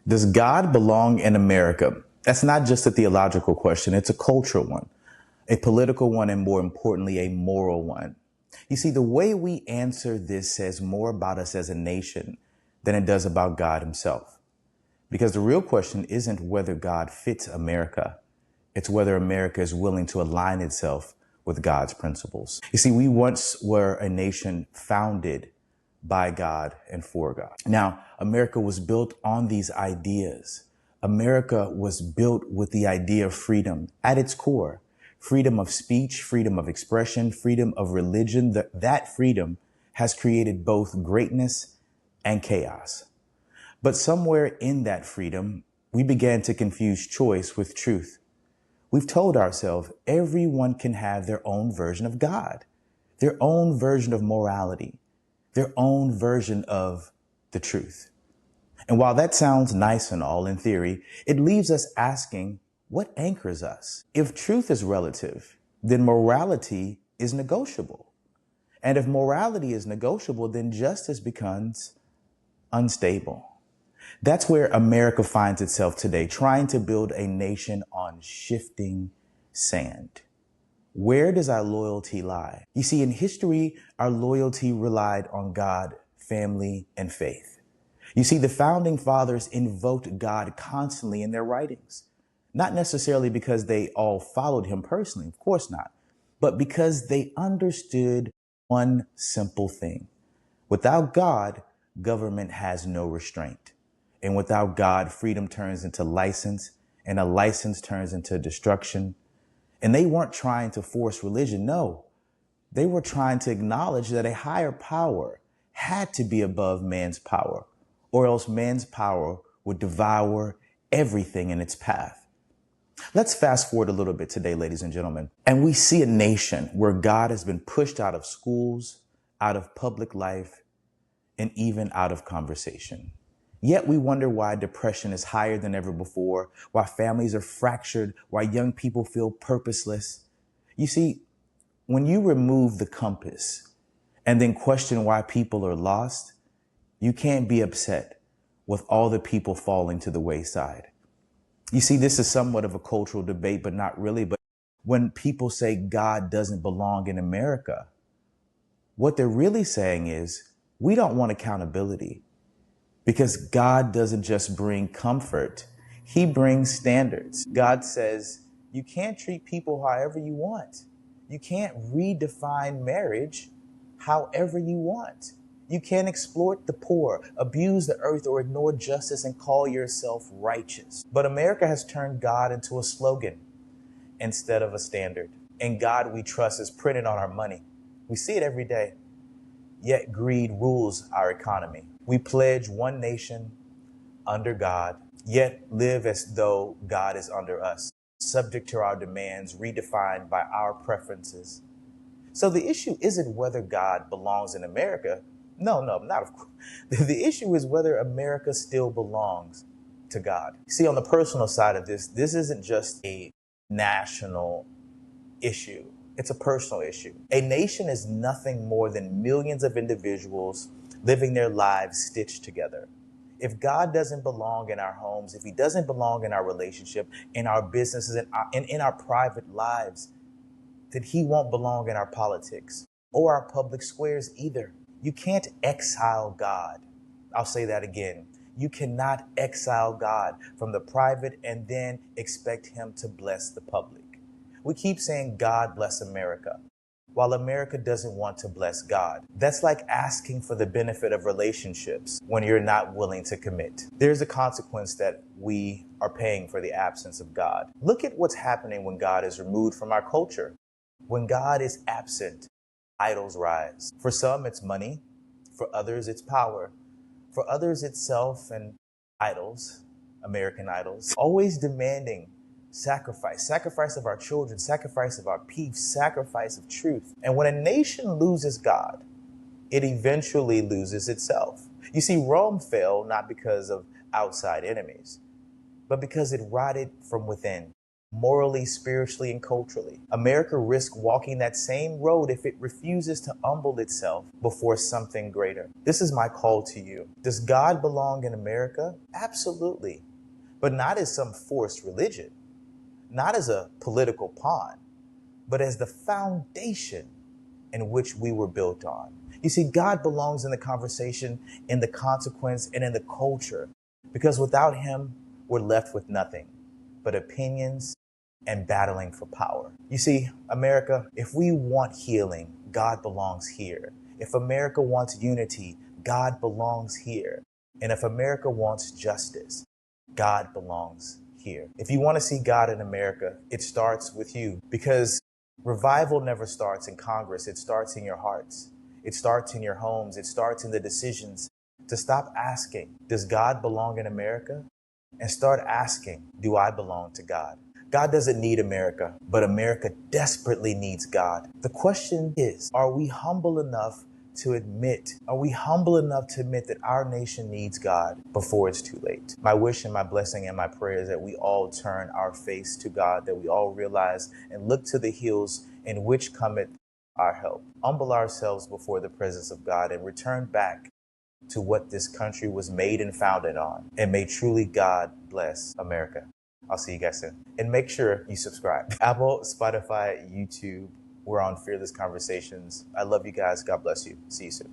Does God belong in America? That's not just a theological question. It's a cultural one, a political one, and more importantly, a moral one. You see, the way we answer this says more about us as a nation than it does about God himself. Because the real question isn't whether God fits America. It's whether America is willing to align itself with God's principles. You see, we once were a nation founded by God and for God. Now, America was built on these ideas. America was built with the idea of freedom at its core. Freedom of speech, freedom of expression, freedom of religion. That freedom has created both greatness and chaos. But somewhere in that freedom, we began to confuse choice with truth. We've told ourselves everyone can have their own version of God, their own version of morality, their own version of the truth. And while that sounds nice and all in theory, it leaves us asking, what anchors us? If truth is relative, then morality is negotiable. And if morality is negotiable, then justice becomes unstable. That's where America finds itself today, trying to build a nation on shifting sand. Where does our loyalty lie? You see, in history, our loyalty relied on God, family, and faith. You see, the founding fathers invoked God constantly in their writings, not necessarily because they all followed him personally, of course not, but because they understood one simple thing. Without God, government has no restraint. And without God, freedom turns into license, and a license turns into destruction. And they weren't trying to force religion. No, they were trying to acknowledge that a higher power had to be above man's power, or else man's power would devour everything in its path. Let's fast forward a little bit today, ladies and gentlemen, and we see a nation where God has been pushed out of schools, out of public life, and even out of conversation. Yet we wonder why depression is higher than ever before, why families are fractured, why young people feel purposeless. You see, when you remove the compass and then question why people are lost, you can't be upset with all the people falling to the wayside. You see, this is somewhat of a cultural debate, but not really. But when people say God doesn't belong in America, what they're really saying is we don't want accountability. Because God doesn't just bring comfort, he brings standards. God says you can't treat people however you want. You can't redefine marriage however you want. You can't exploit the poor, abuse the earth, or ignore justice and call yourself righteous. But America has turned God into a slogan instead of a standard. And God we trust is printed on our money. We see it every day. Yet greed rules our economy. We pledge one nation under God, yet live as though God is under us, subject to our demands, redefined by our preferences. So the issue isn't whether God belongs in America. No, not of course. The issue is whether America still belongs to God. See, on the personal side of this isn't just a national issue. It's a personal issue. A nation is nothing more than millions of individuals living their lives stitched together. If God doesn't belong in our homes, if he doesn't belong in our relationship, in our businesses, and in our private lives, then he won't belong in our politics or our public squares either. You can't exile God. I'll say that again. You cannot exile God from the private and then expect him to bless the public. We keep saying, God bless America, while America doesn't want to bless God. That's like asking for the benefit of relationships when you're not willing to commit. There's a consequence that we are paying for the absence of God. Look at what's happening when God is removed from our culture. When God is absent, idols rise. For some, it's money. For others, it's power. For others, it's self and idols, American idols, always demanding sacrifice of our children, sacrifice of our peace, sacrifice of truth. And when a nation loses God, it eventually loses itself. You see, Rome fell not because of outside enemies, but because it rotted from within. morally, spiritually, and culturally. America risks walking that same road if it refuses to humble itself before something greater. This is my call to you. Does God belong in America? Absolutely. But not as some forced religion, not as a political pawn, but as the foundation in which we were built on. You see, God belongs in the conversation, in the consequence, and in the culture, because without him, we're left with nothing but opinions and battling for power. You see, America, if we want healing, God belongs here. If America wants unity, God belongs here. And if America wants justice, God belongs here. If you want to see God in America, it starts with you, because revival never starts in Congress. It starts in your hearts. It starts in your homes. It starts in the decisions to stop asking, does God belong in America? And start asking, do I belong to God? God doesn't need America, but America desperately needs God. The question is, are we humble enough to admit that our nation needs God before it's too late? My wish and my blessing and my prayer is that we all turn our face to God, that we all realize and look to the hills in which cometh our help. Humble ourselves before the presence of God and return back to what this country was made and founded on. And may truly God bless America. I'll see you guys soon. And make sure you subscribe. Apple, Spotify, YouTube. We're on Fearless Conversations. I love you guys. God bless you. See you soon.